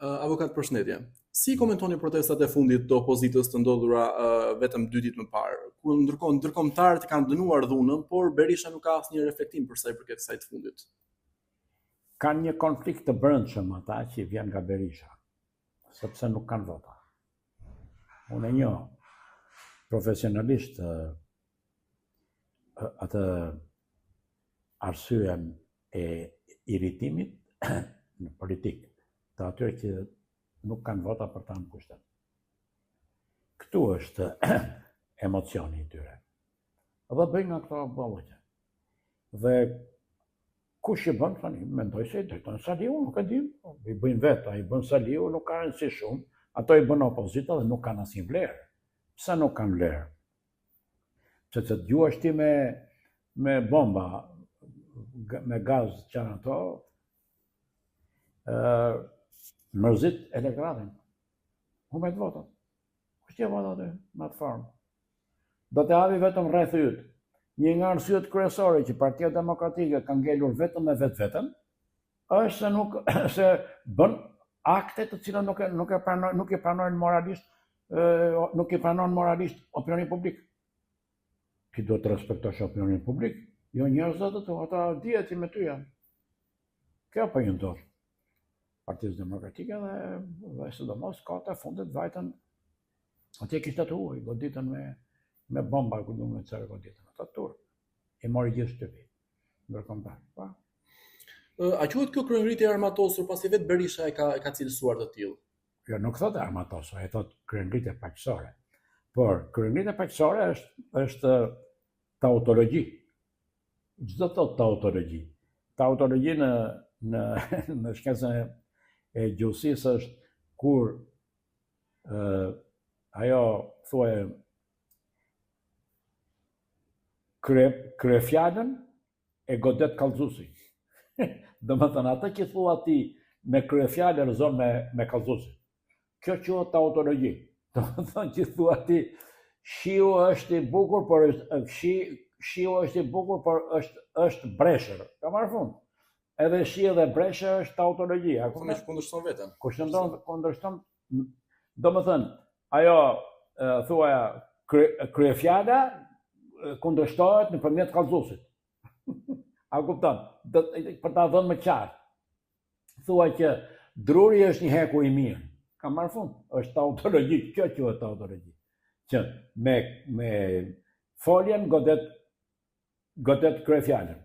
Avokat, përshëndetje. Si komentoni protestat e fundit të opozitës të ndodhura vetëm 2 ditë më parë, kur ndërkombëtarët kanë dënuar dhunën, por Berisha nuk ka asnjë reflektim për sa i përket kësaj të fundit? Kanë një konflikt të brendshëm ata që vjen nga Berisha, sepse nuk kanë vota. Unë e njoh profesionalisht atë arsyen e irritimit në politikë të atyre që nuk kanë vota për ta në pushtet. Këtu është emocioni i tyre. Dhe bëjnë nga këto bollëqe. Dhe kush i bën tani, mendoj se i drejton Saliu, nuk e di, i bëjnë vetë, i bën Saliu, nuk ka rëndësi shumë, ato i bën opozita dhe nuk kanë asnjë vlerë. Pse nuk kanë vlerë? Sepse dëgjuash ti me bomba, me gaz që janë ato, mërzit elektoratin. Humbet votat. Kush t'ia vota aty në atë formë? Do të havi vetëm rreth yt. Një nga arsyet kryesore që Partia Demokratike ka ngelur vetëm me vetveten, është se bën akte të cilat nuk i pranojnë moralisht opinioni publik. Ti duhet të respektosh opinionin publik, jo njerëzit të ata dihet që me ty janë. Kjo po i ndodh Partisë Demokratike dhe sidomos kata e fundit vajtën atje kishte të huaj, goditën me bomba, ku duhet me çfarë goditën. Ata turp. I mori gjithë shtëpi. Ndërkombëtar. Pa. A quhet kjo kryengritje armatosur pasi vetë Berisha e ka cilësuar të tillë? Jo, nuk thotë armatosur, ai thotë kryengritje paqësore. Por kryengritje paqësore është tautologji. Çdo thotë tautologji. Tautologji në shkencën e gjuhësisë është kur ajo thuaj kryefjalën e godet kallëzuesi. Domethënë atë që thua ti me kryefjalë rrezon me kallëzuesi. Kjo quhet tautologji. Domethënë që thua ti shiu është i bukur, por shiu është i bukur, por është breshër. Ka marrë fund. Edhe shi dhe breshë është tautologji. Ku më kundërshton veten. Kundërshton. Domethënë, ajo thuaja kryefjala kundërshtohet nëpërmjet kallëzuesit. A kupton? Për ta dhënë më qartë. Thuaj që druri është një heku i mirë. Ka marrë fund. Është tautologji, kjo quhet tautologji. Që me foljen godet kryefjalën.